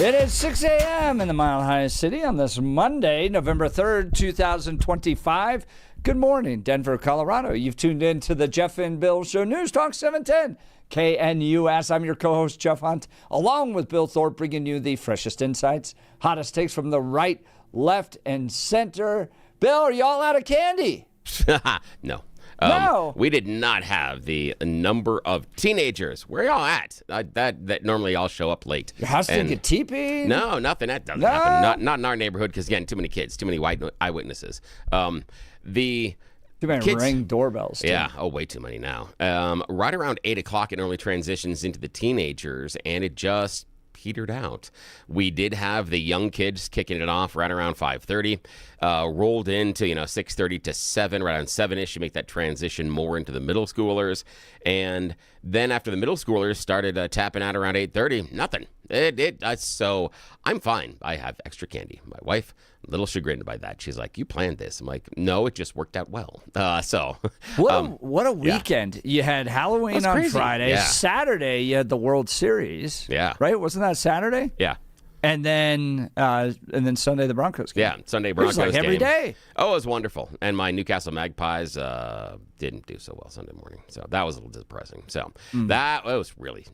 It is 6 a.m. in the Mile High City on this Monday, November 3rd, 2025. Good morning, Denver, Colorado. You've tuned in to the Jeff and Bill Show, News Talk 710 KNUS. I'm your co-host, Jeff Hunt, along with Bill Thorpe, bringing you the freshest insights, hottest takes from the right, left, and center. Bill, are you all out of candy? No. No. We did not have the number of teenagers. Where y'all at? That normally all show up late. Your house didn't get teepeed? No, nothing. That doesn't happen. Not in our neighborhood because, again, too many kids, too many eyewitnesses. Too many Ring doorbells. Too. Yeah. Oh, way too many now. Right around 8 o'clock, it normally transitions into the teenagers, and it just petered out. We did have the young kids kicking it off right around 5:30, rolled into 6:30 to 7, right around 7ish. You make that transition more into the middle schoolers, and then after the middle schoolers started tapping out around 8:30, nothing. So I'm fine. I have extra candy. My wife, a little chagrined by that. She's like, "You planned this?" I'm like, "No, it just worked out well." What a weekend! Yeah. You had Halloween on Friday. Yeah. Saturday, you had the World Series. Yeah, right. Wasn't that Saturday? Yeah. And then Sunday, the Broncos game. Yeah, Sunday Broncos game. It was like every day. Oh, it was wonderful. And my Newcastle Magpies didn't do so well Sunday morning, so that was a little depressing. So it was really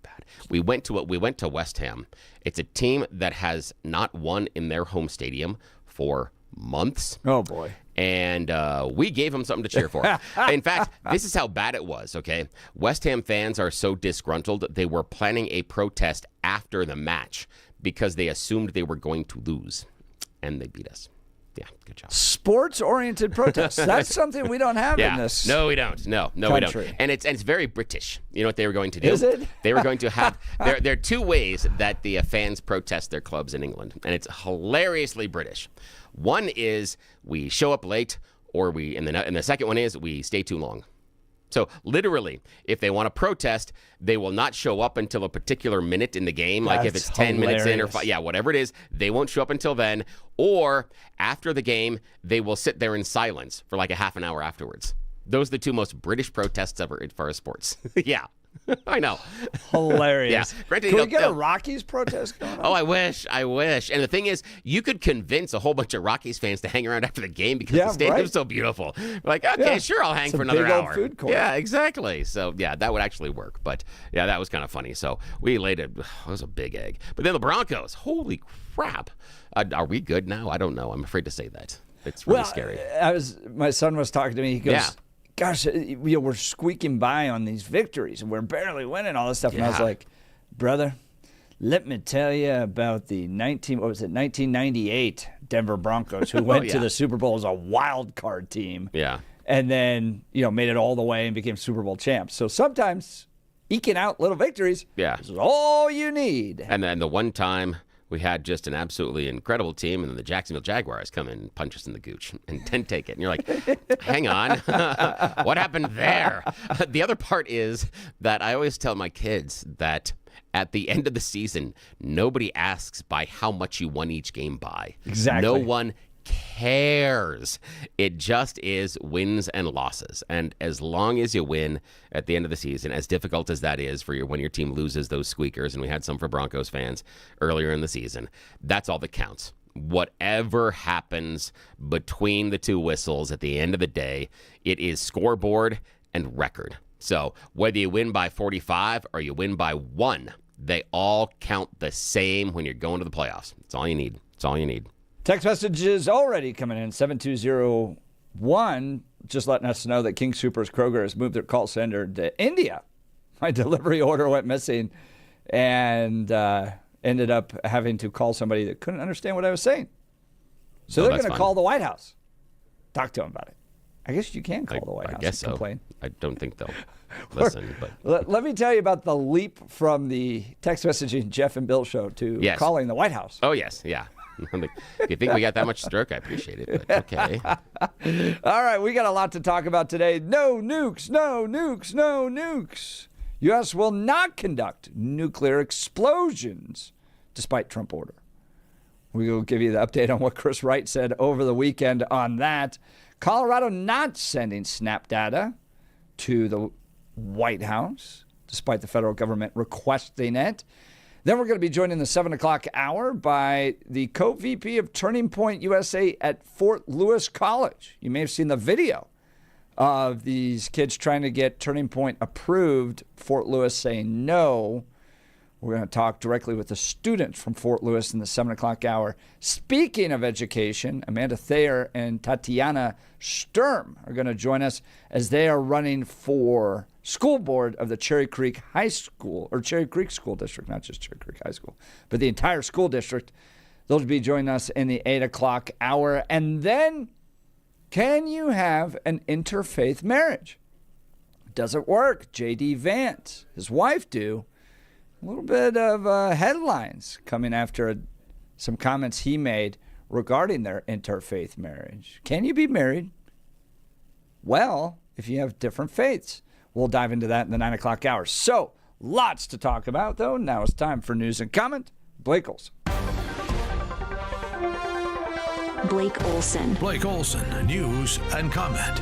bad. We went to West Ham. It's a team that has not won in their home stadium for months. Oh boy. And we gave them something to cheer for. In fact, this is how bad it was, okay? West Ham fans are so disgruntled, they were planning a protest after the match because they assumed they were going to lose. And they beat us. Yeah, good job. Sports-oriented protests. That's something we don't have in this. No, we don't. No, country. We don't. And it's very British. You know what they were going to do? Is it? They were going to have there are two ways that the fans protest their clubs in England, and it's hilariously British. One is we show up late, or and the second one is we stay too long. So literally, if they want to protest, they will not show up until a particular minute in the game. Like if it's 10 minutes in or 5, whatever it is, they won't show up until then. Or after the game, they will sit there in silence for like a half an hour afterwards. Those are the two most British protests ever as far as sports. Yeah. I know. Hilarious. Yeah. Can we get a Rockies protest going on? Oh, I wish. And the thing is, you could convince a whole bunch of Rockies fans to hang around after the game because the stadium's so beautiful. Like, okay, sure, I'll hang for another hour. Old food court. Yeah, exactly. So, yeah, that would actually work. But, yeah, that was kind of funny. So, we laid it. Was a big egg. But then the Broncos, holy crap. Are we good now? I don't know. I'm afraid to say that. It's really scary. My son was talking to me. He goes, gosh, we're squeaking by on these victories, and we're barely winning all this stuff. And I was like, brother, let me tell you about the 1998 Denver Broncos, who went to the Super Bowl as a wild card team. Yeah. And then, made it all the way and became Super Bowl champs. So sometimes eking out little victories is all you need. And then the one time we had just an absolutely incredible team, and then the Jacksonville Jaguars come in and punch us in the gooch and then take it. And you're like, hang on, what happened there? The other part is that I always tell my kids that at the end of the season, nobody asks by how much you won each game by. Exactly. No one cares. It just is wins and losses. And as long as you win at the end of the season, as difficult as that is for when your team loses those squeakers, and we had some for Broncos fans earlier in the season, that's all that counts. Whatever happens between the two whistles at the end of the day, it is scoreboard and record. So whether you win by 45 or you win by 1, they all count the same when you're going to the playoffs. That's all you need. That's all you need. Text messages already coming in, 7201, just letting us know that King Soopers Kroger has moved their call center to India. My delivery order went missing and ended up having to call somebody that couldn't understand what I was saying. So they're going to call the White House. Talk to them about it. I guess you can call the White House. I guess and complain. So. I don't think they'll listen. But let me tell you about the leap from the text messaging Jeff and Bill show to calling the White House. Oh, yes. Yeah. If you think we got that much stroke, I appreciate it, but okay. All right, we got a lot to talk about today. No nukes, no nukes, no nukes. U.S. will not conduct nuclear explosions despite Trump order. We will give you the update on what Chris Wright said over the weekend on that. Colorado not sending SNAP data to the White House, despite the federal government requesting it. Then we're going to be joined in the 7 o'clock hour by the co-VP of Turning Point USA at Fort Lewis College. You may have seen the video of these kids trying to get Turning Point approved, Fort Lewis saying no. We're going to talk directly with the students from Fort Lewis in the 7 o'clock hour. Speaking of education, Amanda Thayer and Tatiana Sturm are going to join us as they are running for school board of the Cherry Creek High School, or Cherry Creek School District, not just Cherry Creek High School, but the entire school district. They'll be joining us in the 8 o'clock hour. And then, can you have an interfaith marriage? Does it work? J.D. Vance, his wife, do. A little bit of headlines coming after some comments he made regarding their interfaith marriage. Can you be married? Well, if you have different faiths. We'll dive into that in the 9 o'clock hour. So, lots to talk about, though. Now it's time for news and comment. Blake Olson. Blake Olson. Blake Olson, news and comment.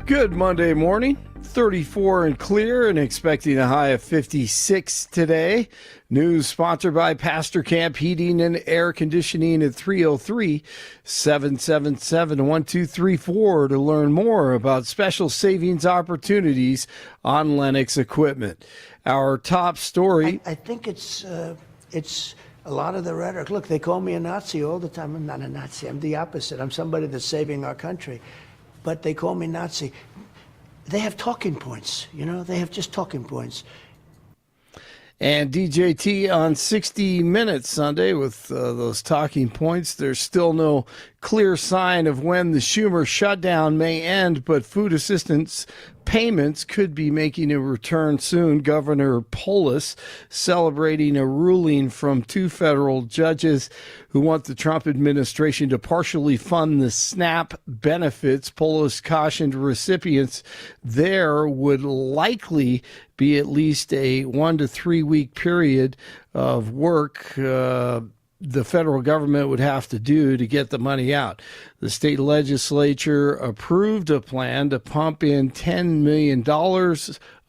Good Monday morning. 34 and clear and expecting a high of 56 today. News sponsored by Pastor Camp Heating and Air Conditioning at 303-777-1234 to learn more about special savings opportunities on Lennox equipment. Our top story. I think it's a lot of the rhetoric. Look, they call me a Nazi all the time. I'm not a Nazi. I'm the opposite. I'm somebody that's saving our country. But they call me Nazi. They have talking points, they have just talking points. And DJT on 60 Minutes Sunday with those talking points. There's still no clear sign of when the Schumer shutdown may end, but food assistance payments could be making a return soon. Governor Polis celebrating a ruling from two federal judges who want the Trump administration to partially fund the SNAP benefits. Polis cautioned recipients there would likely be at least a 1 to 3 week period of work the federal government would have to do to get the money out. The state legislature approved a plan to pump in $10 million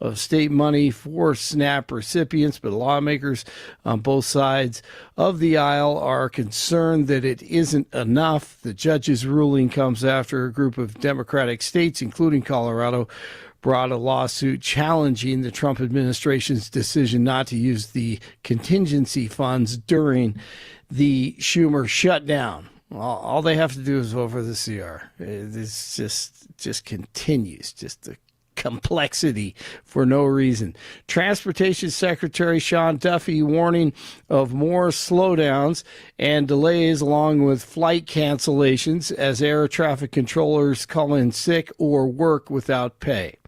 of state money for SNAP recipients, but lawmakers on both sides of the aisle are concerned that it isn't enough. The judge's ruling comes after a group of Democratic states, including Colorado, brought a lawsuit challenging the Trump administration's decision not to use the contingency funds during the Schumer shutdown. All they have to do is vote for the CR. This just continues, just the complexity for no reason. Transportation Secretary Sean Duffy warning of more slowdowns and delays along with flight cancellations as air traffic controllers call in sick or work without pay.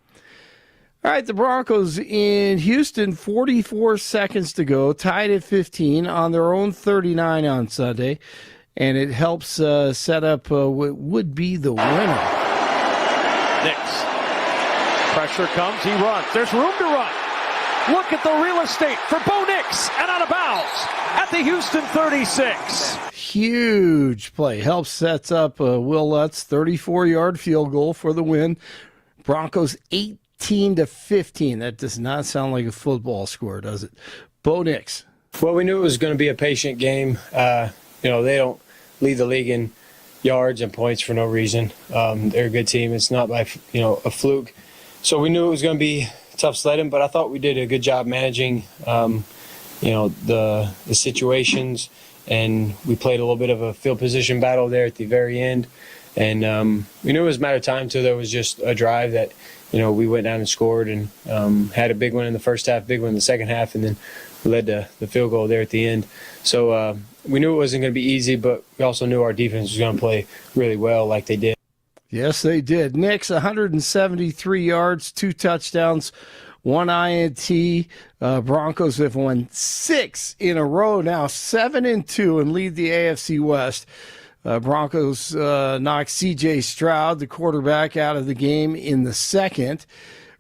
All right, the Broncos in Houston, 44 seconds to go, tied at 15 on their own 39 on Sunday, and it helps set up what would be the winner. Nix. Pressure comes, he runs. There's room to run. Look at the real estate for Bo Nix, and out of bounds at the Houston 36. Huge play. Helps sets up Will Lutz, 34-yard field goal for the win. Broncos 18 to 15. That does not sound like a football score, does it? Bo Nix. Well, we knew it was going to be a patient game. They don't lead the league in yards and points for no reason. They're a good team. It's not by a fluke. So we knew it was going to be tough sledding, but I thought we did a good job managing the situations, and we played a little bit of a field position battle there at the very end. And we knew it was a matter of time until there was just a drive that we went down and scored and had a big one in the first half, big one in the second half, and then led to the field goal there at the end. So we knew it wasn't going to be easy, but we also knew our defense was going to play really well like they did. Yes, they did. Nix, 173 yards, 2 touchdowns, 1 INT. Broncos have won 6 in a row now, 7-2, and lead the AFC West. Broncos knocked C.J. Stroud, the quarterback, out of the game in the second.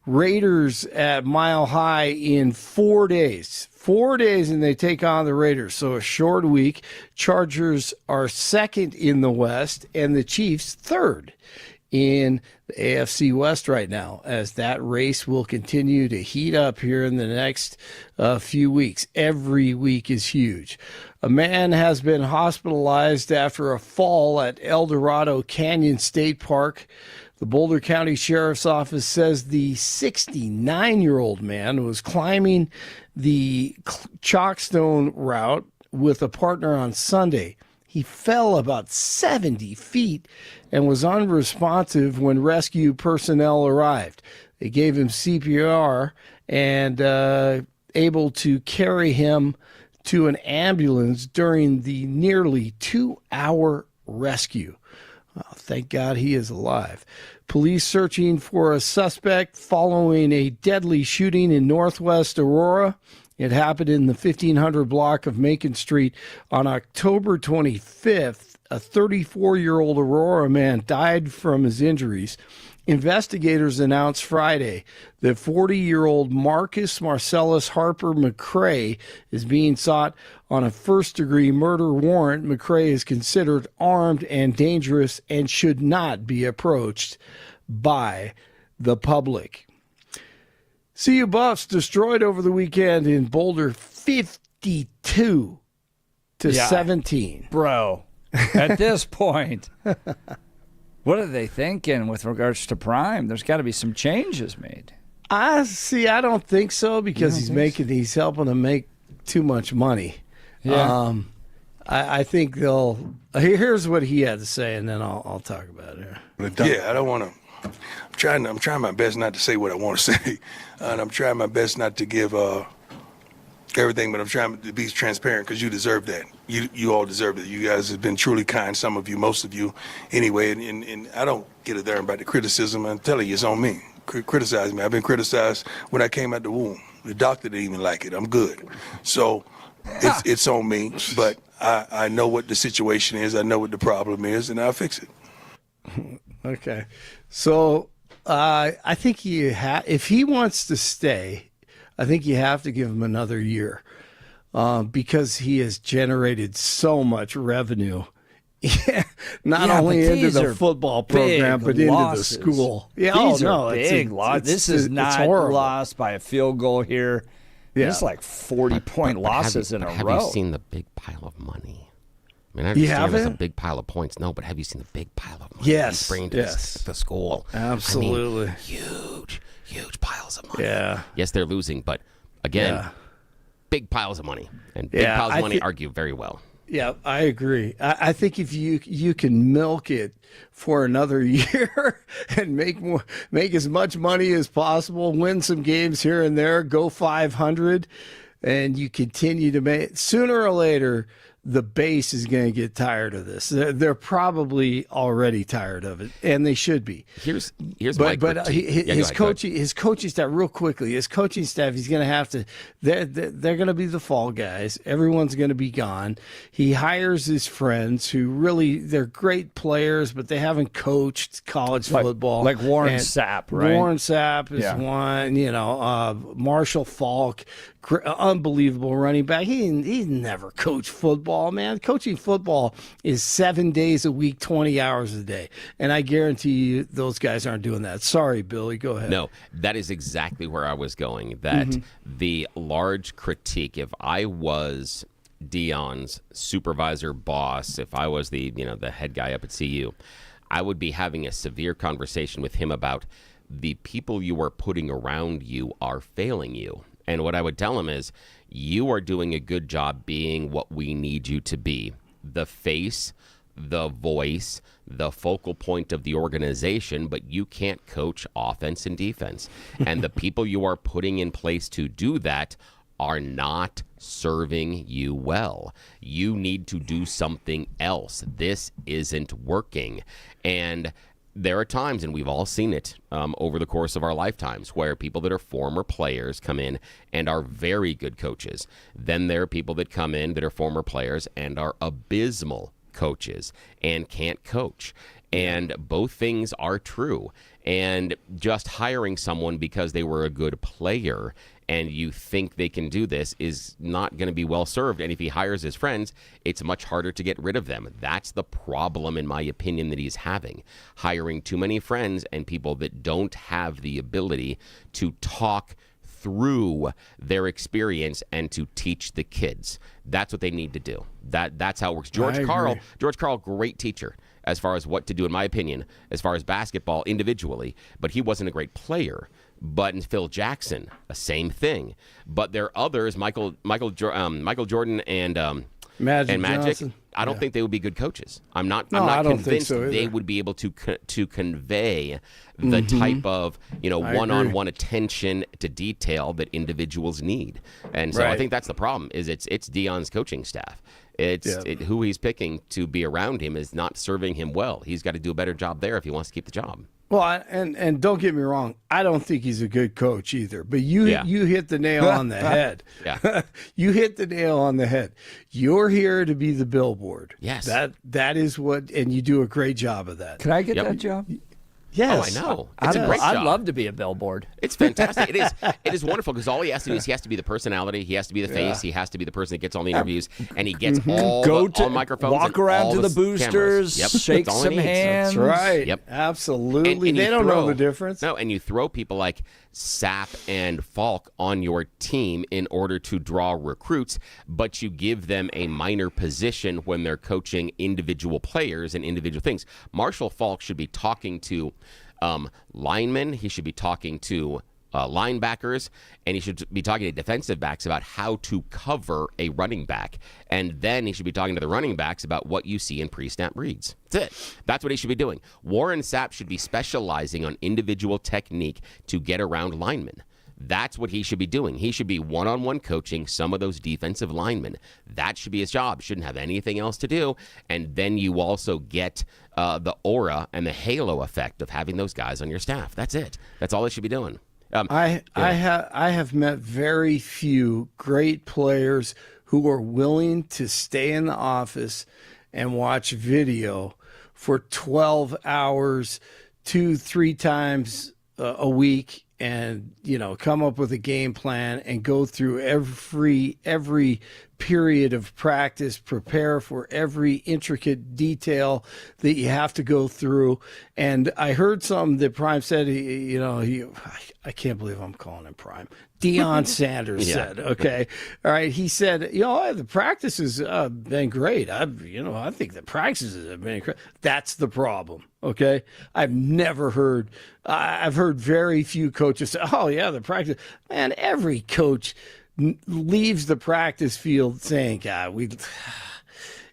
Raiders at Mile High in 4 days. 4 days, and they take on the Raiders. So a short week. Chargers are second in the West, and the Chiefs third in the AFC West right now, as that race will continue to heat up here in the next few weeks. Every week is huge. A man has been hospitalized after a fall at El Dorado Canyon State Park. The Boulder County Sheriff's Office says the 69-year-old man was climbing the Chalkstone route with a partner on Sunday. He fell about 70 feet and was unresponsive when rescue personnel arrived. They gave him CPR and able to carry him to an ambulance during the nearly 2-hour rescue. Thank God he is alive. Police searching for a suspect following a deadly shooting in Northwest Aurora. It happened in the 1500 block of Macon Street on October 25th. A 34-year-old Aurora man died from his injuries. Investigators announced Friday that 40-year-old Marcus Marcellus Harper McCrae is being sought on a first-degree murder warrant. McCrae is considered armed and dangerous and should not be approached by the public. CU Buffs destroyed over the weekend in Boulder 52 to 17. Bro, at this point, what are they thinking with regards to Prime? There's got to be some changes made. I don't think so, because he's helping them make too much money. Yeah. I think they'll. Here's what he had to say, and then I'll talk about it. Yeah, I don't want to. I'm trying my best not to say what I want to say, and I'm trying my best not to give everything, but I'm trying to be transparent, because you deserve that. You all deserve it. You guys have been truly kind, some of you, most of you, anyway. And I don't get it there about the criticism. I'm telling you, it's on me. Criticize me. I've been criticized when I came out the womb. The doctor didn't even like it. I'm good. So it's on me. But I know what the situation is. I know what the problem is, and I'll fix it. Okay. So I think if he wants to stay, I think you have to give him another year, because he has generated so much revenue, not only into the football program, but losses. Into the school. Yeah, these are big losses. This is not lost by a field goal here. Yeah. It's like 40-point losses in a row. Have you seen the big pile of money? I mean, I understand there's a big pile of points. No, but have you seen the big pile of money? Yes. He's bringing to the school. Absolutely. I mean, huge piles of money. Yeah. Yes, they're losing, but again, big piles of money. And big piles of money argue very well. Yeah, I agree. I think if you can milk it for another year and make as much money as possible, win some games here and there, go 500, and you continue to make, sooner or later, the base is going to get tired of this. They're probably already tired of it, and they should be. Here's my critique. His coaching staff, real quickly, he's going to have to. They're going to be the fall guys. Everyone's going to be gone. He hires his friends who really, they're great players, but they haven't coached college football. Like Warren Sapp, right? Warren Sapp is one. Marshall Falk, unbelievable running back. He's never coached football, man. Coaching football is 7 days a week, 20 hours a day. And I guarantee you those guys aren't doing that. Sorry, Billy, go ahead. No, that is exactly where I was going. That the large critique, if I was Deion's supervisor boss, if I was the head guy up at CU, I would be having a severe conversation with him about the people you are putting around you are failing you. And what I would tell him is, you are doing a good job being what we need you to be. The face, the voice, the focal point of the organization, but you can't coach offense and defense. And the people you are putting in place to do that are not serving you well. You need to do something else. This isn't working. And there are times, and we've all seen it over the course of our lifetimes, where people that are former players come in and are very good coaches. Then there are people that come in that are former players and are abysmal coaches and can't coach. And both things are true. And just hiring someone because they were a good player and you think they can do this, is not going to be well served. And if he hires his friends, it's much harder to get rid of them. That's the problem, in my opinion, that he's having. Hiring too many friends and people that don't have the ability to talk through their experience and to teach the kids. That's what they need to do. That's how it works. George Karl, great teacher as far as what to do, in my opinion, as far as basketball individually, but he wasn't a great player. But in Phil Jackson, the same thing. But there are others, Michael Jordan and Magic. Johnson. I don't think they would be good coaches. I'm not convinced they would be able to convey the type of one-on-one attention to detail that individuals need. And so I think that's the problem. Is it's Deion's coaching staff. Who he's picking to be around him is not serving him well. He's got to do a better job there if he wants to keep the job. Well, and don't get me wrong, I don't think he's a good coach either. But you hit the nail on the head. You hit the nail on the head. You're here to be the billboard. Yes. That is what, and you do a great job of that. Can I get that job? Yes. Oh, I know. It's a great job. I'd love to be a billboard. It's fantastic. It is wonderful because all he has to do is he has to be the personality. He has to be the face. He has to be the person that gets all the interviews. And he gets all microphones. Walk around to the boosters, shake some hands. That's right. Yep. Absolutely. And they don't know the difference. No, and you throw people like Sapp and Falk on your team in order to draw recruits, but you give them a minor position when they're coaching individual players and individual things. Marshall Falk should be talking to linemen. He should be talking to linebackers, and he should be talking to defensive backs about how to cover a running back. And then he should be talking to the running backs about what you see in pre-snap reads. That's it. That's what he should be doing. Warren Sapp should be specializing on individual technique to get around linemen. That's what he should be doing. He should be one-on-one coaching some of those defensive linemen. That should be his job. Shouldn't have anything else to do. And then you also get the aura and the halo effect of having those guys on your staff. That's it. That's all they should be doing. I have met very few great players who are willing to stay in the office and watch video for 12 hours, 2-3 times a week, and come up with a game plan and go through every period of practice, prepare for every intricate detail that you have to go through. And I heard something that Prime said, I can't believe I'm calling him Prime. Deion Sanders said, okay. All right. He said, the practices have been great. I think the practices have been great. That's the problem. Okay. I've heard very few coaches say, oh yeah, the practice, man, every coach leaves the practice field saying, God,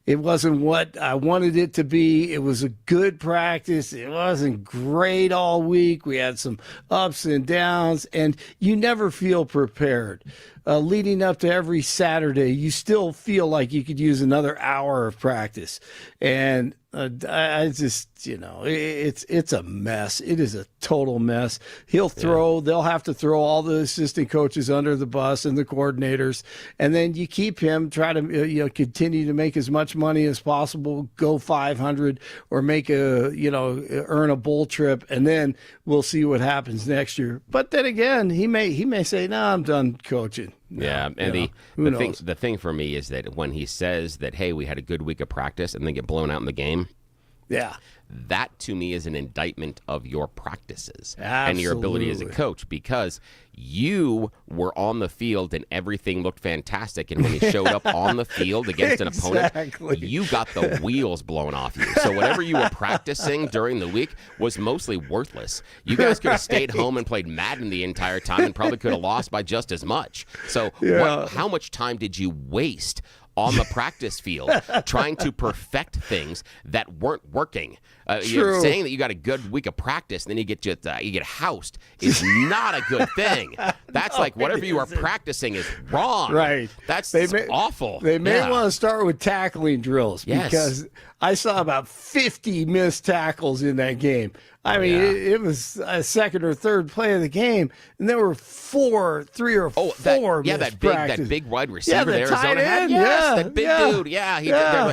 it wasn't what I wanted it to be. It was a good practice. It wasn't great all week. We had some ups and downs, and you never feel prepared. Leading up to every Saturday, you still feel like you could use another hour of practice. And I just, it's a mess. It is a total mess. They'll have to throw all the assistant coaches under the bus and the coordinators. And then you keep him, try to, continue to make as much money as possible, go 500 or earn a bowl trip. And then we'll see what happens next year. But then again, he may say, no, I'm done coaching. And the thing for me is that when he says that, hey, we had a good week of practice and then get blown out in the game, that to me is an indictment of your practices and your ability as a coach, because you were on the field and everything looked fantastic, and when you showed up on the field against an opponent, you got the wheels blown off you. So whatever you were practicing during the week was mostly worthless. You guys could have stayed home and played Madden the entire time and probably could have lost by just as much. So how much time did you waste on the practice field trying to perfect things that weren't working? Saying that you got a good week of practice and then you get housed is not a good thing. That's like whatever you are practicing is wrong. Right. That's awful. They may want to start with tackling drills because I saw about 50 missed tackles in that game. I mean, it was a second or third play of the game, and there were three or four. That big wide receiver the that tight Arizona had. end, Yes, that big dude. Yeah.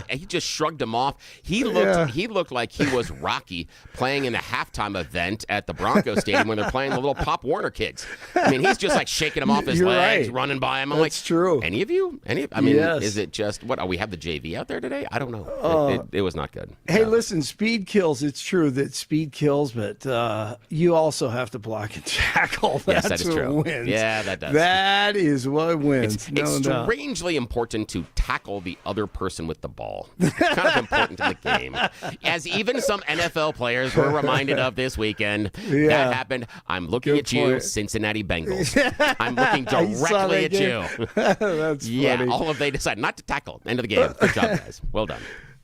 He just shrugged him off. He looked like he was Rocky playing in the halftime event at the Broncos Stadium when they're playing the little Pop Warner kids. I mean, he's just like shaking him off his legs, running by him. I'm That's true. Any of you? I mean, is it just what? We have the JV out there today? I don't know. It was not good. Hey, listen, speed kills. It's true that speed kills, but you also have to block and tackle. Yes, that is true. Wins. Yeah, that does. That is what wins. It's strangely important to tackle the other person with the ball. It's kind of important in the game. As even some NFL players were reminded of this weekend. That happened. I'm looking at you, Cincinnati Bengals. I'm looking directly at you. That's funny. Yeah, all of they decided not to tackle. End of the game. Good job, guys. Well done.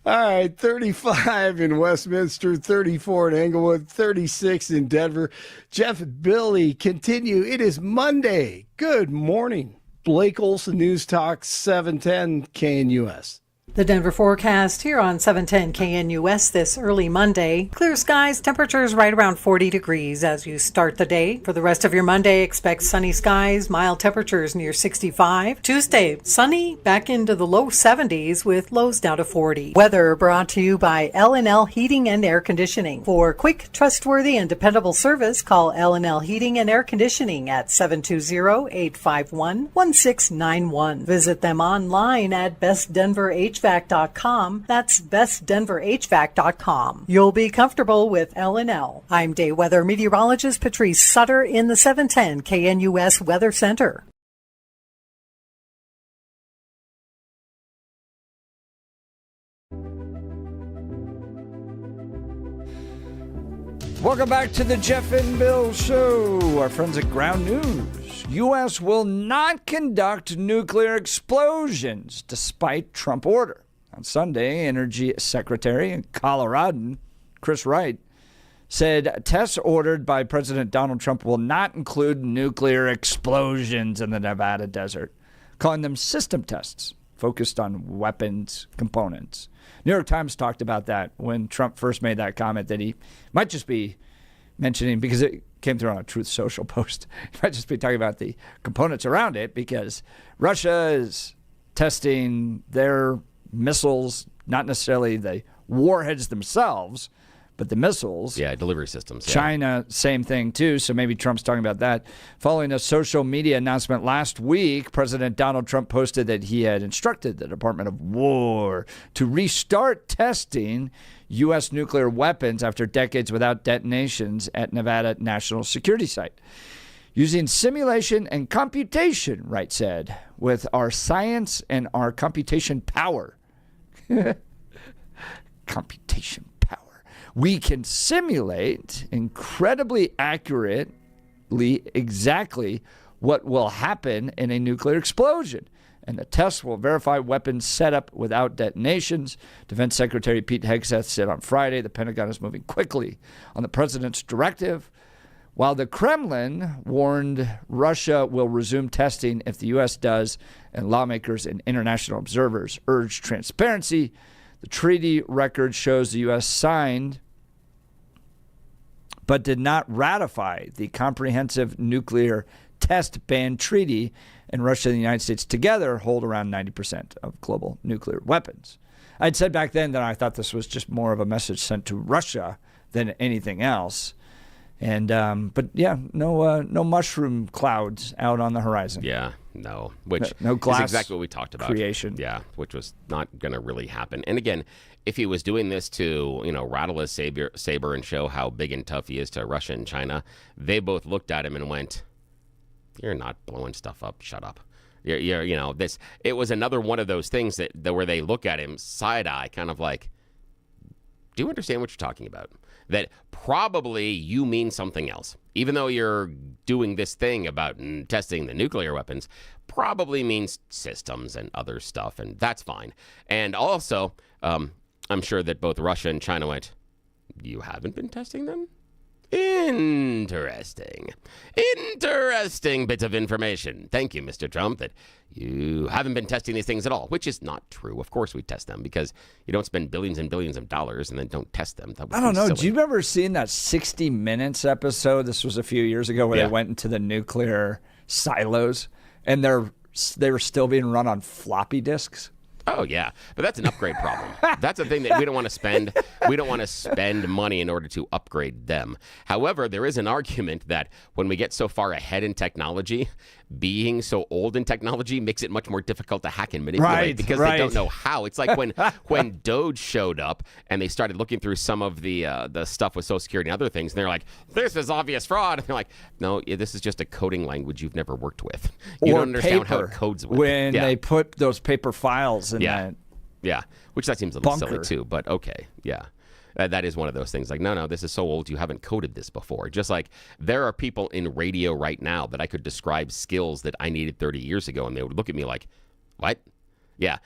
All right, 35 in Westminster, 34 in Englewood, 36 in Denver. Jeff and Billy continue. It is Monday. Good morning. Blake Olson, News Talk 710 KNUS. The Denver forecast here on 710 KNUS this early Monday. Clear skies, temperatures right around 40 degrees as you start the day. For the rest of your Monday, expect sunny skies, mild temperatures near 65. Tuesday, sunny, back into the low 70s with lows down to 40. Weather brought to you by L&L Heating and Air Conditioning. For quick, trustworthy, and dependable service, call L&L Heating and Air Conditioning at 720-851-1691. Visit them online at bestdenverhvac.com. That's bestdenverhvac.com. You'll be comfortable with L&L. I'm day weather meteorologist Patrice Sutter in the 710 KNUS Weather Center. Welcome back to the Jeff and Bill Show. Our friends at Ground News. U.S. will not conduct nuclear explosions despite Trump order. On Sunday, Energy Secretary and Coloradan Chris Wright said tests ordered by President Donald Trump will not include nuclear explosions in the Nevada desert, calling them system tests focused on weapons components. New York Times talked about that when Trump first made that comment that he might just be mentioning, because it came through on a Truth Social post, he might just be talking about the components around it because Russia is testing their missiles, not necessarily the warheads themselves, but the missiles. Yeah, delivery systems. China, same thing too. So maybe Trump's talking about that. Following a social media announcement last week, President Donald Trump posted that he had instructed the Department of War to restart testing U.S. nuclear weapons after decades without detonations at Nevada National Security Site. Using simulation and computation, Wright said, with our science and our computation power. Computation power. We can simulate incredibly accurately exactly what will happen in a nuclear explosion. And the tests will verify weapons set up without detonations. Defense Secretary Pete Hegseth said on Friday the Pentagon is moving quickly on the president's directive, while the Kremlin warned Russia will resume testing if the U.S. does, and lawmakers and international observers urged transparency. The treaty record shows the U.S. signed but did not ratify the Comprehensive Nuclear Test Ban Treaty, and Russia and the United States together hold around 90% of global nuclear weapons. I'd said back then that I thought this was just more of a message sent to Russia than anything else. And but yeah, no mushroom clouds out on the horizon. Yeah, no, which no glass is exactly what we talked about. Creation. Yeah, which was not going to really happen. And again, if he was doing this to, rattle his saber and show how big and tough he is to Russia and China, they both looked at him and went, "You're not blowing stuff up. Shut up." This. It was another one of those things that where they look at him side eye, kind of like, "Do you understand what you're talking about? That probably you mean something else. Even though you're doing this thing about testing the nuclear weapons, probably means systems and other stuff, and that's fine." And also, I'm sure that both Russia and China went, "You haven't been testing them? Interesting bit of information. Thank you, Mr. Trump, that you haven't been testing these things at all, which is not true. Of course we test them because you don't spend billions and billions of dollars and then don't test them. I don't know. Do you remember seeing that 60 Minutes episode? This was a few years ago where they went into the nuclear silos and they were still being run on floppy disks. Oh, yeah. But that's an upgrade problem. That's a thing that we don't want to spend. We don't want to spend money in order to upgrade them. However, there is an argument that when we get so far ahead in technology, being so old in technology makes it much more difficult to hack and manipulate because they don't know how. It's like when Doge showed up and they started looking through some of the stuff with Social Security and other things, and they're like, this is obvious fraud. And they're like, no, this is just a coding language you've never worked with. You don't understand how it codes with. When they put those paper files in that. Yeah, which that seems a little silly too, but okay, yeah. That is one of those things like, no, this is so old, you haven't coded this before. Just like there are people in radio right now that I could describe skills that I needed 30 years ago, and they would look at me like, what? Yeah,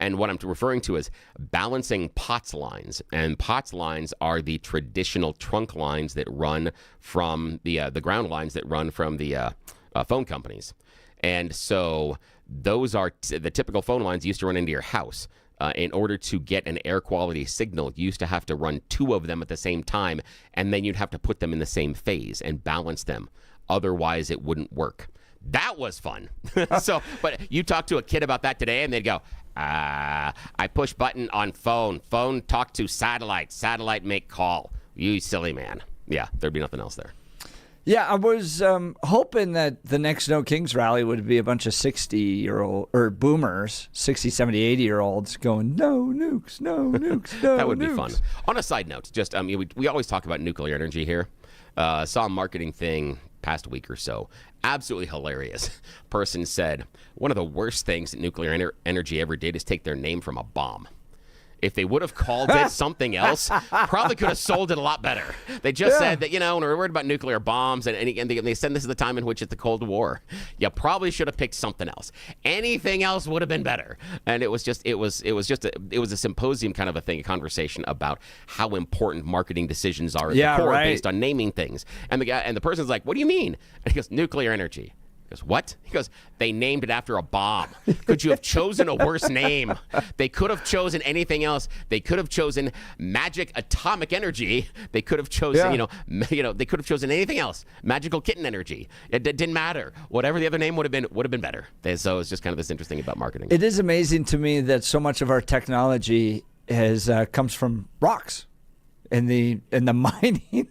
and what I'm referring to is balancing POTS lines. And POTS lines are the traditional trunk lines that run from the ground lines that run from the phone companies. And so those are the typical phone lines used to run into your house. In order to get an air quality signal, you used to have to run two of them at the same time, and then you'd have to put them in the same phase and balance them. Otherwise, it wouldn't work. That was fun. But you talk to a kid about that today, and they'd go, I push button on phone. Phone talk to satellite. Satellite make call. You silly man. Yeah, there'd be nothing else there. Yeah, I was hoping that the next No Kings rally would be a bunch of 60-year-old or boomers, 60, 70, 80-year-olds going, no nukes, no nukes, no That would nukes. be fun. On a side note, just we always talk about nuclear energy here. Saw a marketing thing past week or so. Absolutely hilarious. Person said, one of the worst things that nuclear energy ever did is take their name from a bomb. If they would have called it something else, probably could have sold it a lot better. They just said that, when we're worried about nuclear bombs, and they said this is the time in which it's the Cold War. You probably should have picked something else. Anything else would have been better. And it was a symposium kind of a thing, a conversation about how important marketing decisions are at the core based on naming things. And the person's like, what do you mean? And he goes, nuclear energy. He goes, what? He goes, they named it after a bomb. Could you have chosen a worse name? They could have chosen anything else. They could have chosen magic atomic energy. They could have chosen, they could have chosen anything else. Magical kitten energy. It didn't matter. Whatever the other name would have been better. So it's just kind of this interesting about marketing. It is amazing to me that so much of our technology comes from rocks. In the mining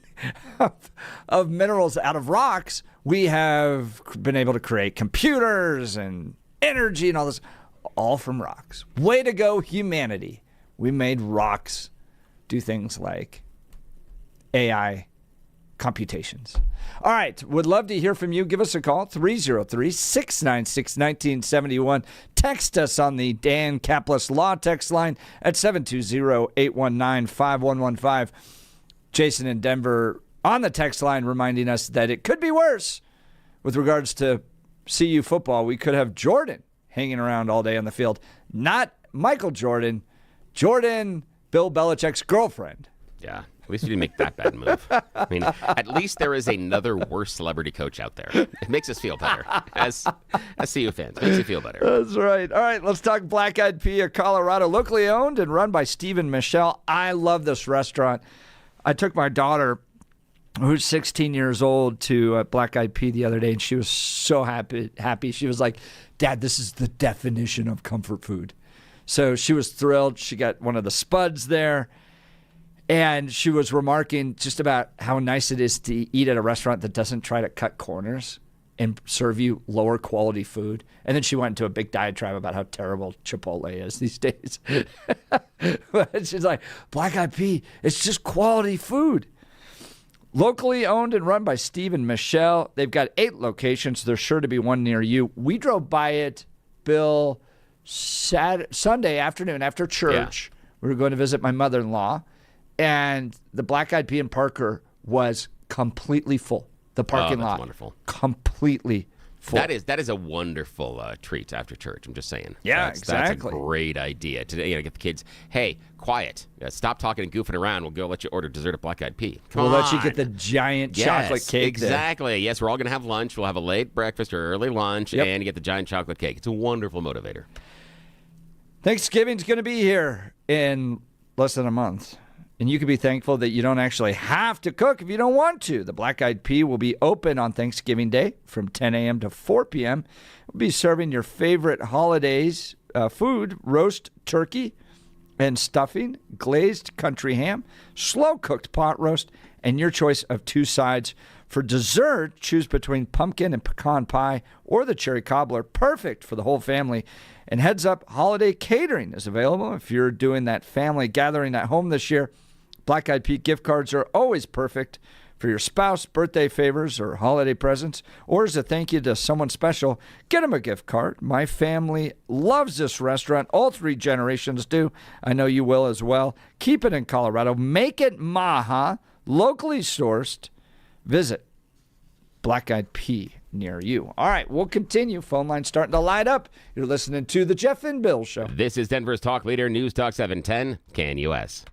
of minerals out of rocks, we have been able to create computers and energy and all this, all from rocks. Way to go, humanity. We made rocks do things like AI computations. All right, would love to hear from you. Give us a call, 303-696-1971. Text us on the Dan Caplis Law text line at 720-819-5115. Jason in Denver on the text line reminding us that it could be worse with regards to CU football. We could have Jordan hanging around all day on the field. Not Michael Jordan. Jordan, Bill Belichick's girlfriend. Yeah. At least you didn't make that bad move. I mean, at least there is another worse celebrity coach out there. It makes us feel better as CU fans. It makes you feel better. That's right. All right, let's talk Black Eyed Pea of Colorado, locally owned and run by Steve and Michelle. I love this restaurant. I took my daughter, who's 16 years old, to Black Eyed Pea the other day, and she was so happy. She was like, Dad, this is the definition of comfort food. So she was thrilled. She got one of the spuds there. And she was remarking just about how nice it is to eat at a restaurant that doesn't try to cut corners and serve you lower quality food. And then she went into a big diatribe about how terrible Chipotle is these days. But she's like, Black Eyed Pea, it's just quality food. Locally owned and run by Steve and Michelle. They've got 8 locations. There's sure to be one near you. We drove by it, Bill, Sunday afternoon after church. Yeah. We were going to visit my mother-in-law. And the Black Eyed Pea in Parker was completely full. The parking lot, wonderful. Completely That is a wonderful treat after church. I'm just saying. Yeah, That's exactly. a great idea. To get the kids, hey, quiet. Stop talking and goofing around. We'll go let you order dessert at Black Eyed Pea. Come We'll on. let you get the giant chocolate cake. Exactly. Yes, we're all going to have lunch. We'll have a late breakfast or early lunch, and you get the giant chocolate cake. It's a wonderful motivator. Thanksgiving's going to be here in less than a month. And you can be thankful that you don't actually have to cook if you don't want to. The Black Eyed Pea will be open on Thanksgiving Day from 10 a.m. to 4 p.m. We'll be serving your favorite holidays food, roast turkey and stuffing, glazed country ham, slow-cooked pot roast, and your choice of 2 sides. For dessert, choose between pumpkin and pecan pie or the cherry cobbler. Perfect for the whole family. And heads up, holiday catering is available if you're doing that family gathering at home this year. Black Eyed Pea gift cards are always perfect for your spouse, birthday favors, or holiday presents, or as a thank you to someone special. Get them a gift card. My family loves this restaurant. All 3 generations do. I know you will as well. Keep it in Colorado. Make it Maha, locally sourced. Visit Black Eyed Pea near you. All right, we'll continue. Phone line starting to light up. You're listening to The Jeff and Bill Show. This is Denver's talk leader, News Talk 710, KNUS.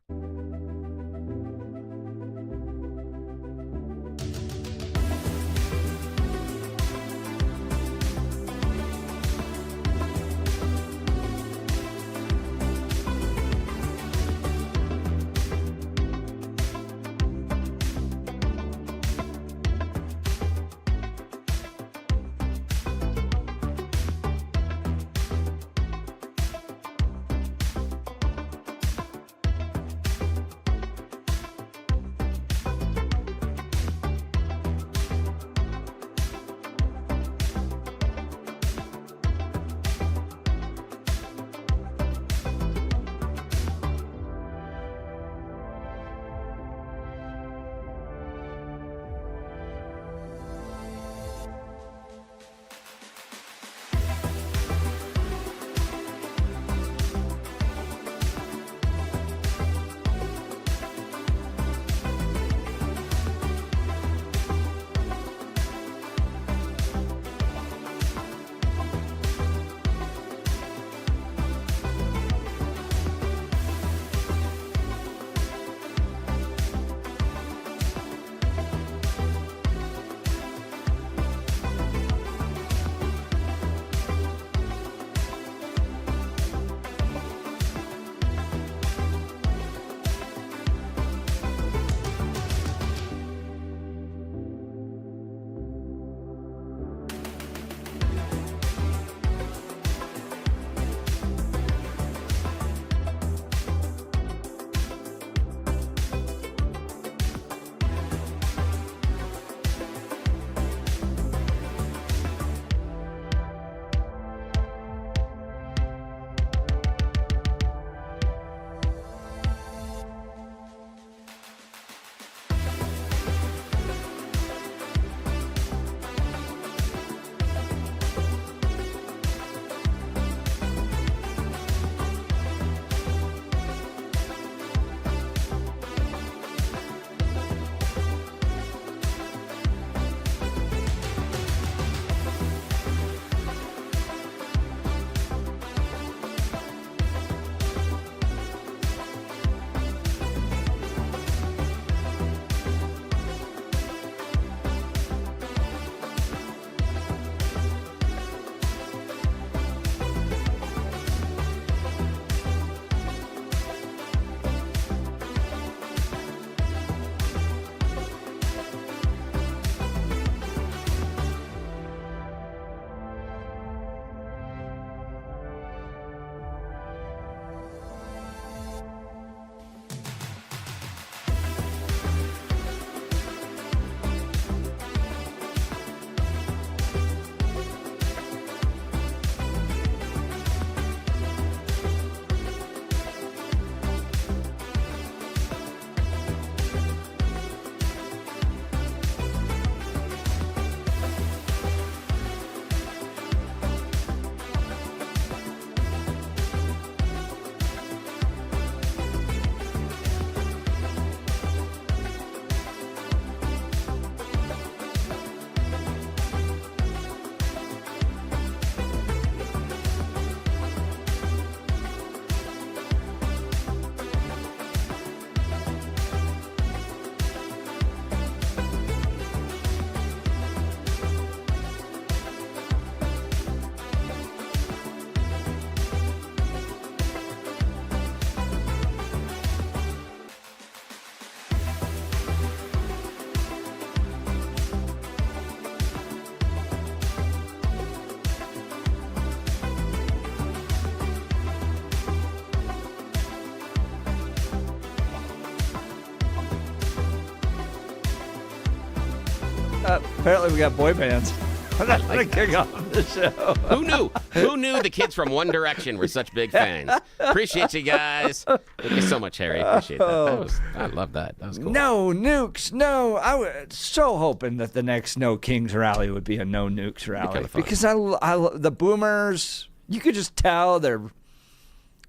Apparently we got boy bands. That's like to kick off the show. Who knew? Who knew the kids from One Direction were such big fans? Appreciate you guys. Thank you so much, Harry. Appreciate that. I love that. That was cool. No nukes. No. I was so hoping that the next No Kings rally would be a no nukes rally. Because the boomers, you could just tell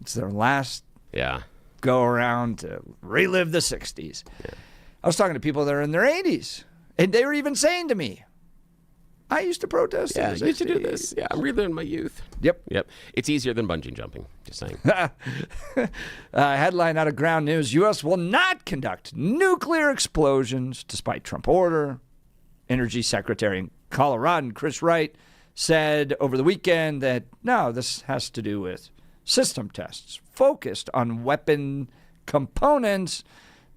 it's their last go around to relive the 60s. Yeah. I was talking to people that are in their 80s, and they were even saying to me, I used to protest. Yeah, I used to do this. Yeah, I'm reliving my youth. Yep. It's easier than bungee jumping, just saying. Headline out of Ground News, U.S. will not conduct nuclear explosions despite Trump order. Energy Secretary in Colorado, Chris Wright, said over the weekend that, no, this has to do with system tests focused on weapon components,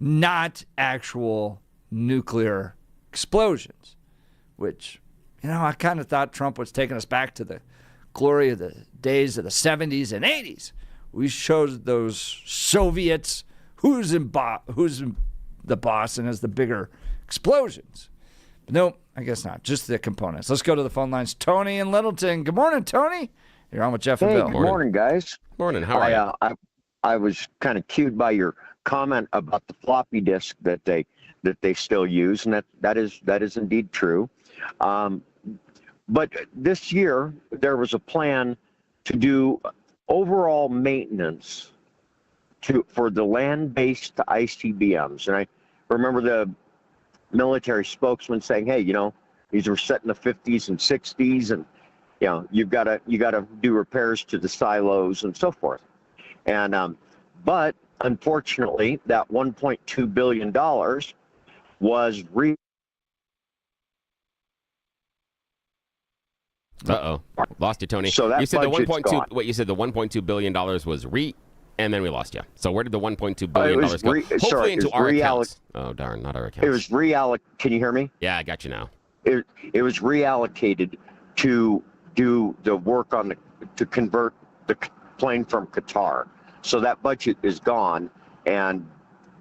not actual nuclear explosions, which... I kind of thought Trump was taking us back to the glory of the days of the 70s and 80s. We showed those Soviets who's the boss and has the bigger explosions. But no, I guess not. Just the components. Let's go to the phone lines. Tony in Littleton. Good morning, Tony. You're on with Jeff and Bill. Good morning, guys. Morning. How are you? I was kind of cued by your comment about the floppy disk that they still use, and that is indeed true. But this year, there was a plan to do overall maintenance for the land-based ICBMs. And I remember the military spokesman saying, hey, these were set in the 50s and 60s, and, you got to do repairs to the silos and so forth. And but unfortunately, that $1.2 billion was lost you, Tony. So that you said the gone. Wait, you said the $1.2 billion was and then we lost you. So where did the $1.2 billion go? Hopefully into our accounts. Oh darn, not our accounts. It was Can you hear me? Yeah, I got you now. It was reallocated to do the work to convert the plane from Qatar. So that budget is gone and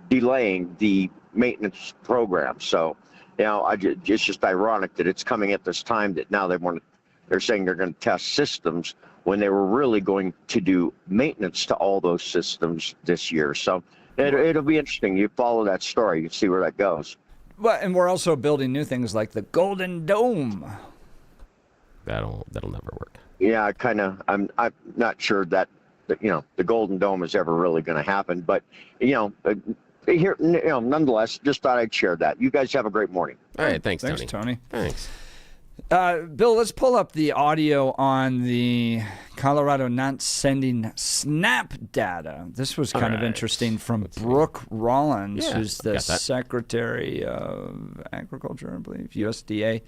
delaying the maintenance program. So, it's just ironic that it's coming at this time that now they're saying they're going to test systems when they were really going to do maintenance to all those systems this year. So it'll be interesting. You follow that story, you see where that goes. Well, and we're also building new things like the Golden Dome. That'll never work. Yeah, I'm not sure that the Golden Dome is ever really going to happen. But here, nonetheless, just thought I'd share that. You guys have a great morning. All right, thanks, Tony. Thanks. Bill, let's pull up the audio on the Colorado not sending SNAP data. This was kind of interesting from Brooke Rollins, who's the Secretary of Agriculture, I believe, USDA.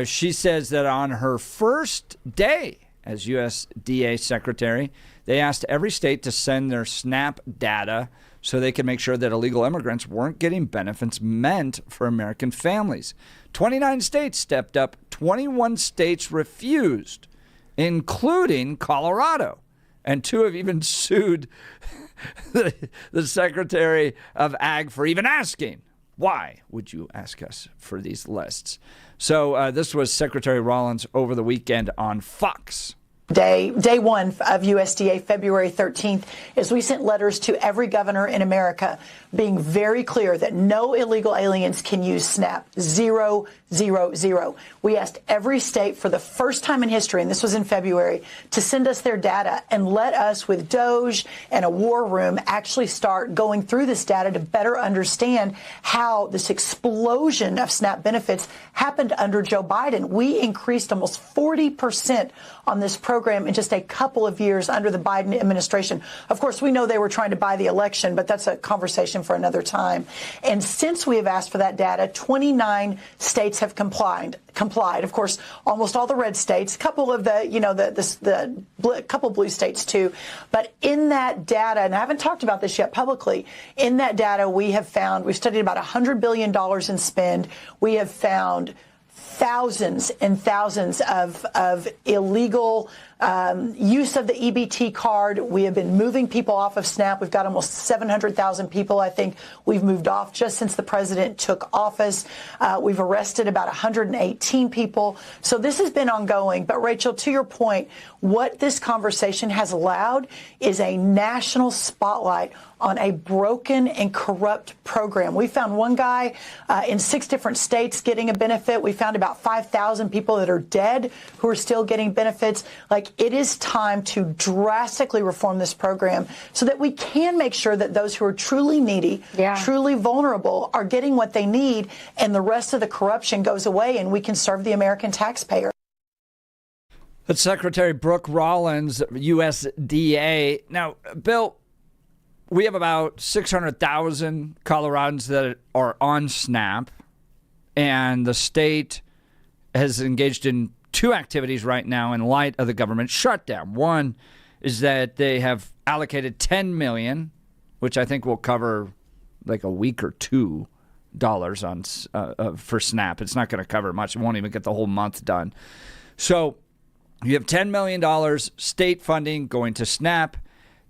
She says that on her first day as USDA Secretary, they asked every state to send their SNAP data so they could make sure that illegal immigrants weren't getting benefits meant for American families. 29 states stepped up, 21 states refused, including Colorado. And 2 have even sued the Secretary of Ag for even asking, why would you ask us for these lists? So this was Secretary Rollins over the weekend on Fox. Day one of USDA, February 13th, is we sent letters to every governor in America being very clear that no illegal aliens can use SNAP. 0, 0, 0. We asked every state for the first time in history, and this was in February, to send us their data and let us, with DOJ and a war room, actually start going through this data to better understand how this explosion of SNAP benefits happened under Joe Biden. We increased almost 40% on this program in just a couple of years under the Biden administration. Of course, we know they were trying to buy the election, but that's a conversation for another time. And since we have asked for that data, 29 states have complied. Of course, almost all the red states, a couple of couple blue states too. But in that data, and I haven't talked about this yet publicly, in that data we've studied about $100 billion in spend. We have found thousands and thousands of illegal use of the EBT card. We have been moving people off of SNAP. We've got almost 700,000 people, I think, we've moved off just since the president took office. We've arrested about 118 people. So this has been ongoing. But, Rachel, to your point, what this conversation has allowed is a national spotlight on a broken and corrupt program. We found one guy in 6 different states getting a benefit. We found about 5,000 people that are dead who are still getting benefits. Like, it is time to drastically reform this program so that we can make sure that those who are truly needy, truly vulnerable, are getting what they need, and the rest of the corruption goes away and we can serve the American taxpayer. That's Secretary Brooke Rollins, USDA. Now, Bill, we have about 600,000 Coloradans that are on SNAP, and the state has engaged in 2 activities right now in light of the government shutdown. One is that they have allocated $10 million, which I think will cover like a week or $2 on for SNAP. It's not going to cover much. It won't even get the whole month done. So you have $10 million state funding going to SNAP.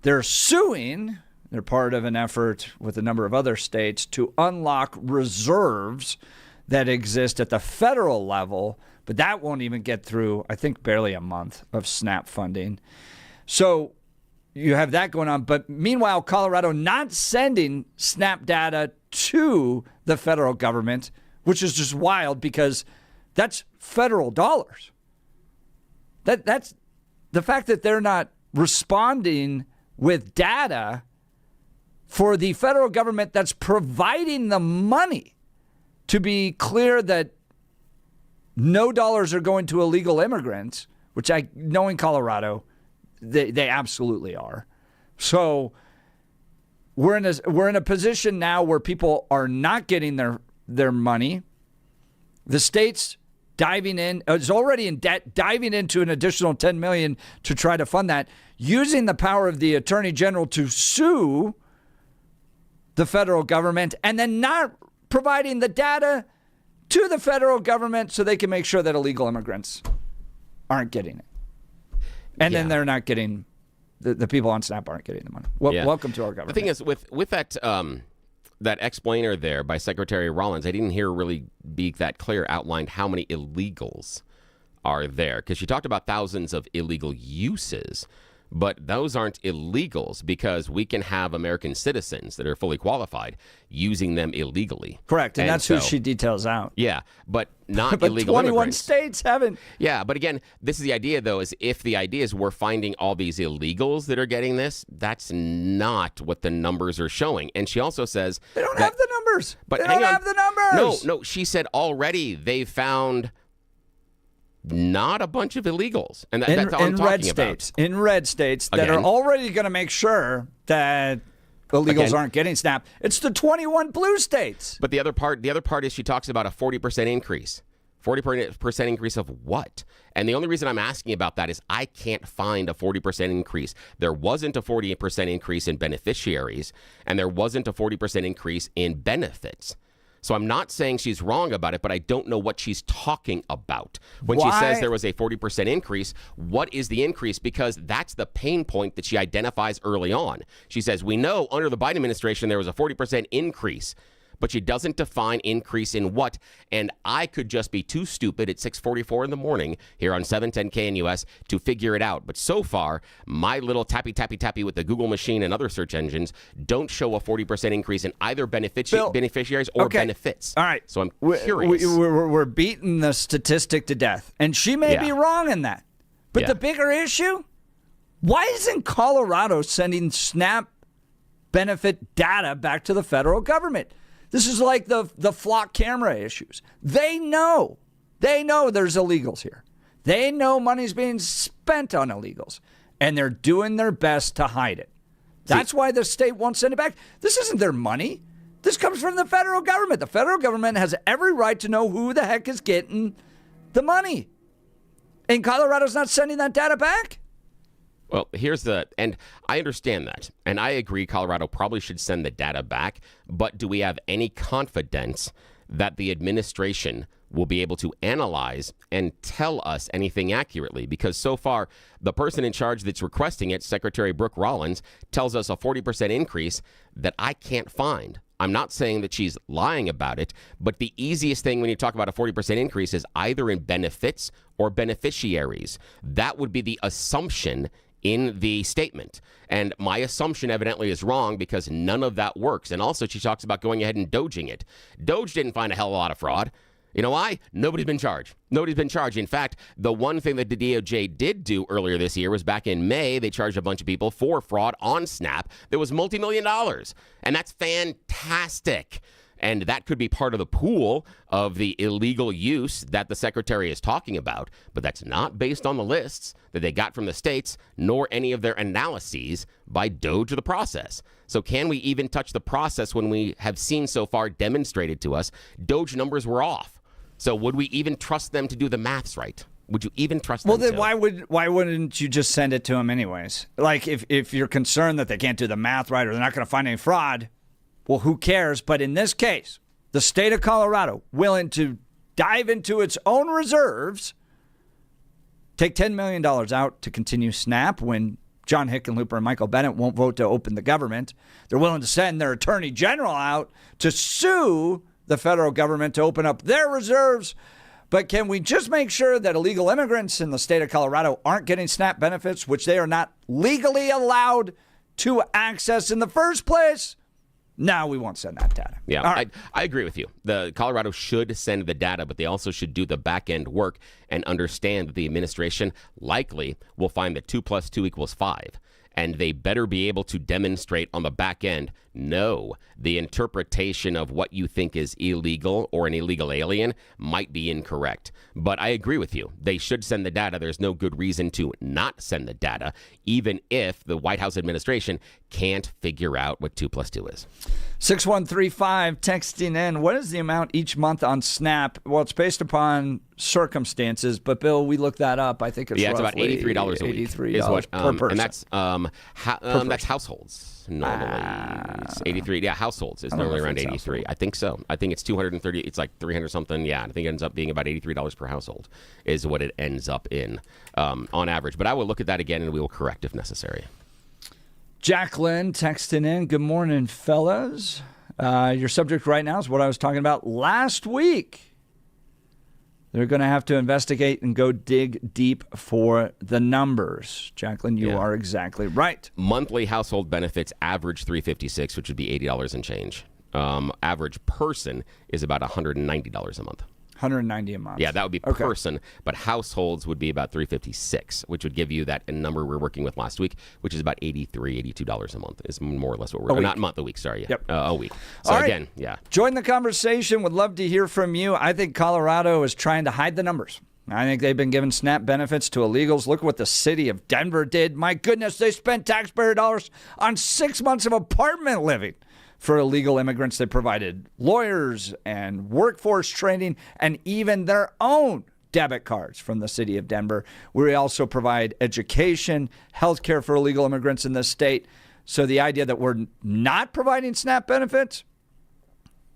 They're suing. They're part of an effort with a number of other states to unlock reserves that exist at the federal level, but that won't even get through, I think, barely a month of SNAP funding. So you have that going on. But meanwhile, Colorado not sending SNAP data to the federal government, which is just wild because that's federal dollars. That's the fact that they're not responding with data for the federal government that's providing the money. To be clear that no dollars are going to illegal immigrants, which I know in Colorado, they absolutely are. So we're in a position now where people are not getting their money. The state's diving in, is already in debt, diving into an additional $10 million to try to fund that, using the power of the Attorney General to sue the federal government, and then not providing the data to the federal government so they can make sure that illegal immigrants aren't getting it. And then they're not getting, the people on SNAP aren't getting the money. Welcome to our government. The thing is, with that that explainer there by Secretary Rollins, I didn't hear really be that clear outlined how many illegals are there. Because she talked about thousands of illegal uses. But those aren't illegals because we can have American citizens that are fully qualified using them illegally. Correct. And that's who she details out. Yeah, but not but illegal 21 immigrants. States haven't. Yeah, but again, this is the idea, though, is if the idea is we're finding all these illegals that are getting this, that's not what the numbers are showing. And she also says they don't have the numbers. But they don't have the numbers. No, she said already they found not a bunch of illegals. And that's all I'm talking about. In red states that are already going to make sure that illegals aren't getting SNAP. It's the 21 blue states. But the other part is she talks about a 40% increase. 40% increase of what? And the only reason I'm asking about that is I can't find a 40% increase. There wasn't a 40% increase in beneficiaries, and there wasn't a 40% increase in benefits. So I'm not saying she's wrong about it, but I don't know what she's talking about. When she says there was a 40% increase, what is the increase? Because that's the pain point that she identifies early on. She says, we know under the Biden administration there was a 40% increase, but she doesn't define increase in what. And I could just be too stupid at 6:44 in the morning here on 710 KNUS to figure it out. But so far, my little tappy with the Google machine and other search engines don't show a 40% increase in either beneficiaries or benefits. All right. So I'm curious. We're beating the statistic to death. And she may be wrong in that. But the bigger issue, why isn't Colorado sending SNAP benefit data back to the federal government? This is like the flock camera issues. They know there's illegals here. They know money's being spent on illegals, and they're doing their best to hide it. That's why the state won't send it back. This isn't their money. This comes from the federal government. The federal government has every right to know who the heck is getting the money. And Colorado's not sending that data back? Well, and I understand that. And I agree Colorado probably should send the data back. But do we have any confidence that the administration will be able to analyze and tell us anything accurately, because so far the person in charge that's requesting it, Secretary Brooke Rollins, tells us a 40% increase that I can't find. I'm not saying that she's lying about it, but the easiest thing when you talk about a 40% increase is either in benefits or beneficiaries. That would be the assumption in the statement. And my assumption evidently is wrong, because none of that works. And also she talks about going ahead and doging it. Doge didn't find a hell of a lot of fraud. You know why? Nobody's been charged. Nobody's been charged. In fact, the one thing that the DOJ did do earlier this year was back in May, they charged a bunch of people for fraud on SNAP that was multi-million dollars. And that's fantastic. And that could be part of the pool of the illegal use that the secretary is talking about. But that's not based on the lists that they got from the states, nor any of their analyses by Doge of the process. So can we even touch the process when we have seen so far demonstrated to us Doge numbers were off? So would we even trust them to do the maths right? Would you even trust them? Well, then why wouldn't you just send it to them anyways? Like if you're concerned that they can't do the math right or they're not going to find any fraud, well, who cares? But in this case, the state of Colorado willing to dive into its own reserves, take $10 million out to continue SNAP when John Hickenlooper and Michael Bennett won't vote to open the government. They're willing to send their attorney general out to sue the federal government to open up their reserves. But can we just make sure that illegal immigrants in the state of Colorado aren't getting SNAP benefits, which they are not legally allowed to access in the first place? No, we won't send that data. Yeah, right. I agree with you. The Colorado should send the data, but they also should do the back end work and understand that the administration likely will find that 2 + 2 = 5. And they better be able to demonstrate on the back end, no, the interpretation of what you think is illegal or an illegal alien might be incorrect. But I agree with you. They should send the data. There's no good reason to not send the data, even if the White House administration can't figure out what 2 + 2 is. 6135 texting in. What is the amount each month on SNAP? Well, it's based upon circumstances, but Bill, we looked that up. I think it's it's about $83 a week. $83 is what, per person. And that's households. Normally, it's 83. Yeah, households is normally around 83. Household. I think so. I think it's 230. It's like 300 something. Yeah, I think it ends up being about $83 per household is what it ends up in on average. But I will look at that again and we will correct if necessary. Jacqueline texting in. Good morning, fellas. Your subject right now is what I was talking about last week. They're going to have to investigate and go dig deep for the numbers. Jacqueline, you are exactly right. Monthly household benefits average $356, which would be $80 and change. Average person is about $190 a month. $190 a month. Yeah, that would be person, but households would be about $356, which would give you that number we're working with last week, which is about $82 a month is more or less what we're not month, a week, sorry. Yep. A week. So again, yeah. Join the conversation. Would love to hear from you. I think Colorado is trying to hide the numbers. I think they've been giving SNAP benefits to illegals. Look what the city of Denver did. My goodness, they spent taxpayer dollars on 6 months of apartment living. For illegal immigrants, they provided lawyers and workforce training and even their own debit cards from the city of Denver. We also provide education, health care for illegal immigrants in this state. So the idea that we're not providing SNAP benefits,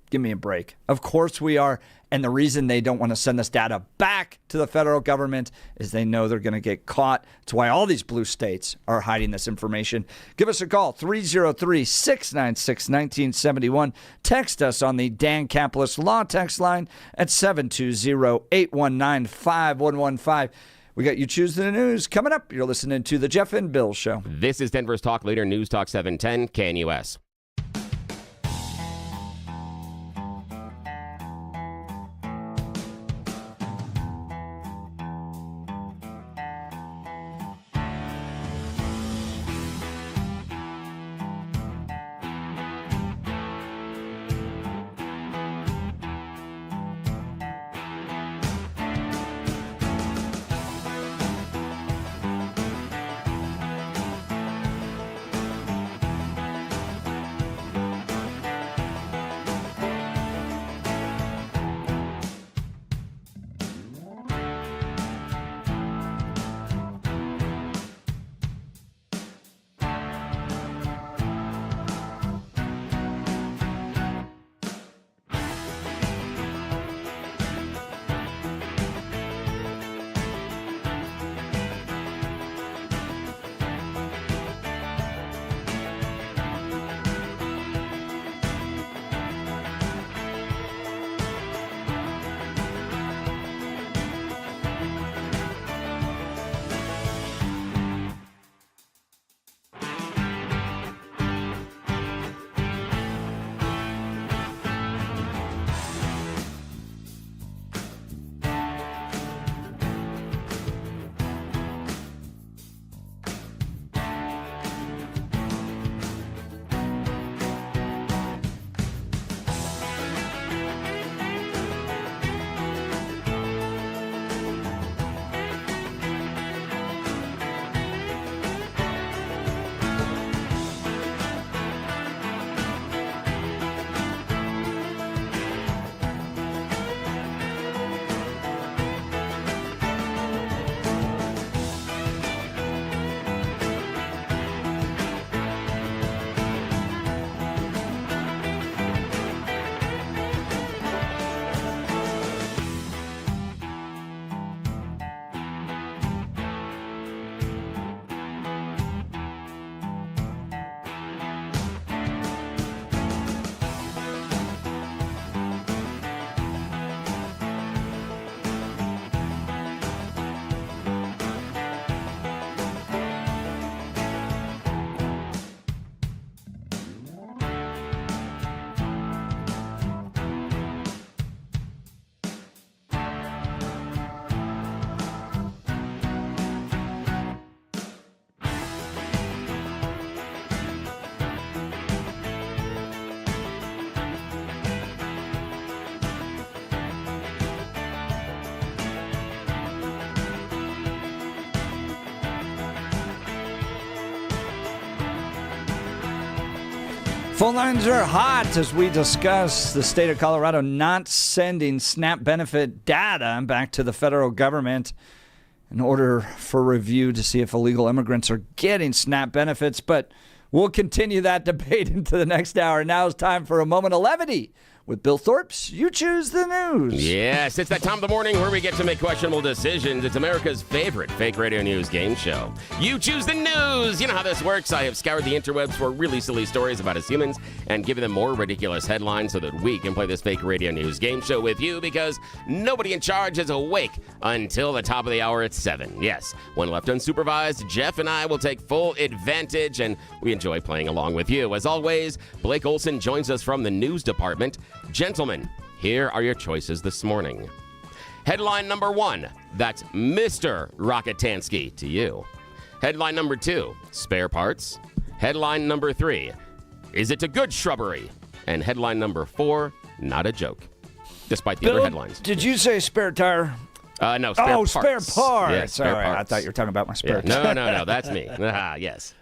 give me a break. Of course we are. And the reason they don't want to send this data back to the federal government is they know they're going to get caught. That's why all these blue states are hiding this information. Give us a call, 303-696-1971. Text us on the Dan Caplis Law text line at 720-819-5115. We got You Choose the News coming up. You're listening to The Jeff and Bill Show. This is Denver's Talk Leader, News Talk 710, KNUS. Phone lines are hot as we discuss the state of Colorado not sending SNAP benefit data back to the federal government in order for review to see if illegal immigrants are getting SNAP benefits. But we'll continue that debate into the next hour. Now it's time for a moment of levity with Bill Thorpe's You Choose the News. Yes, it's that time of the morning where we get to make questionable decisions. It's America's favorite fake radio news game show. You Choose the News. You know how this works. I have scoured the interwebs for really silly stories about us humans and given them more ridiculous headlines so that we can play this fake radio news game show with you, because nobody in charge is awake until the top of the hour at 7. Yes, when left unsupervised, Jeff and I will take full advantage, and we enjoy playing along with you. As always, Blake Olson joins us from the news department. Gentlemen, here are your choices this morning. Headline number 1, that's Mr. Rocketansky to you. Headline number 2, spare parts. Headline number 3, is it a good shrubbery? And headline number 4, not a joke. Despite the Bill, other headlines. Did you say spare tire? No, spare parts. Spare parts. Yeah, spare All right, parts. I thought you were talking about my spare Yeah. tire. No, that's me. Yes.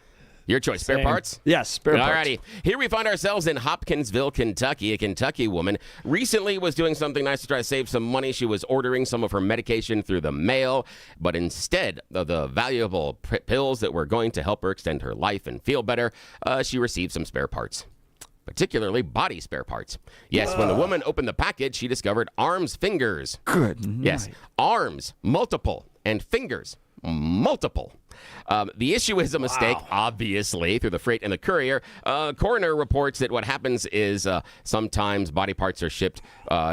Your choice, spare parts? Yes, spare parts. Alrighty. Here we find ourselves in Hopkinsville, Kentucky. A Kentucky woman recently was doing something nice to try to save some money. She was ordering some of her medication through the mail, but instead of the valuable pills that were going to help her extend her life and feel better, she received some spare parts. Particularly body spare parts. Yes, when the woman opened the package, she discovered arms, fingers. Good Yes, night. Arms, multiple, and fingers, multiple. The issue is a mistake, obviously, through the freight and the courier. Coroner reports that what happens is sometimes body parts are shipped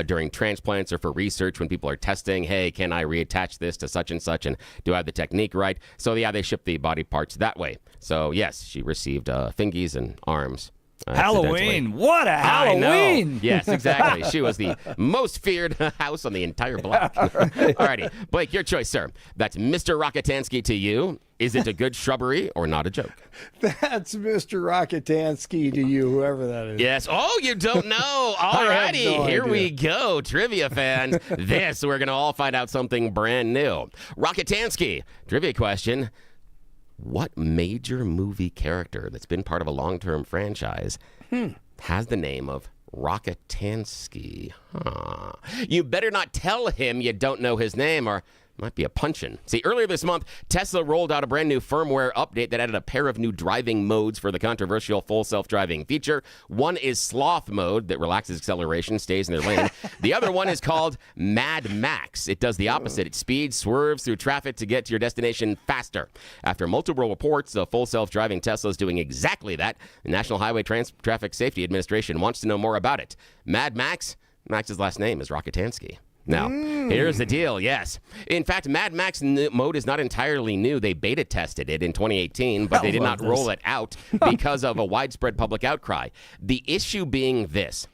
during transplants or for research when people are testing, hey, can I reattach this to such and such, and do I have the technique right? So, yeah, they ship the body parts that way. So, yes, she received fingies and arms. Halloween. What a Halloween. I know. Yes, exactly. She was the most feared house on the entire block. Alrighty. Blake, your choice, sir. That's Mr. Rocketansky to you. Is it a good shrubbery or not a joke? That's Mr. Rocketansky to you, whoever that is. Yes. Oh, you don't know. Alrighty. Here we go. Trivia fans. We're going to all find out something brand new. Rocketansky, trivia question. What major movie character that's been part of a long-term franchise has the name of Rocketansky? You better not tell him you don't know his name, or might be a punchin'. See, earlier this month, Tesla rolled out a brand new firmware update that added a pair of new driving modes for the controversial full self-driving feature. One is sloth mode that relaxes acceleration, stays in their lane. The other one is called Mad Max. It does the opposite. It speeds, swerves through traffic to get to your destination faster. After multiple reports, the full self-driving Tesla is doing exactly that. The National Highway Traffic Safety Administration wants to know more about it. Mad Max? Max's last name is Rocketansky. Now, here's the deal, yes. In fact, Mad Max mode is not entirely new. They beta tested it in 2018, but they did not roll it out because of a widespread public outcry. The issue being this,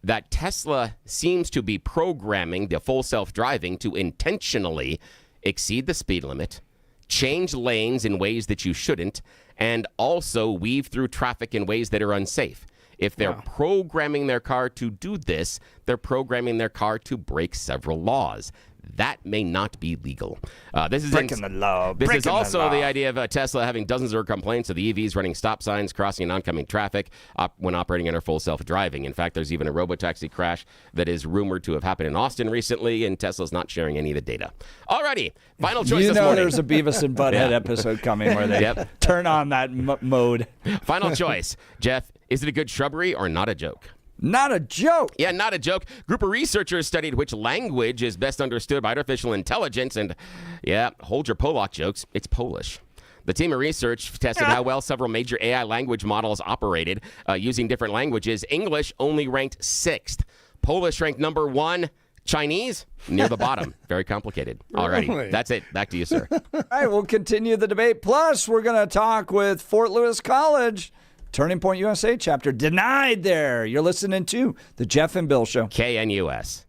that Tesla seems to be programming the full self-driving to intentionally exceed the speed limit, change lanes in ways that you shouldn't, and also weave through traffic in ways that are unsafe. If they're programming their car to do this, they're programming their car to break several laws. That may not be legal. This is breaking the law. This is also the idea of Tesla having dozens of complaints of the EVs running stop signs, crossing oncoming traffic when operating under full self-driving. In fact, there's even a robotaxi crash that is rumored to have happened in Austin recently, and Tesla's not sharing any of the data. Alrighty, final choice this morning. There's a Beavis and Butthead episode coming where they turn on that mode. Final choice, Jeff. Is it a good shrubbery or not a joke? Not a joke. Yeah, not a joke. Group of researchers studied which language is best understood by artificial intelligence, and hold your Polak jokes, it's Polish. The team of research tested how well several major AI language models operated using different languages. English only ranked 6th. Polish ranked number 1. Chinese, near the bottom. Very complicated. Alrighty, that's it. Back to you, sir. All right, we'll continue the debate. Plus, we're going to talk with Fort Lewis College. Turning Point USA chapter denied there. You're listening to The Jeff and Bill Show. KNUS.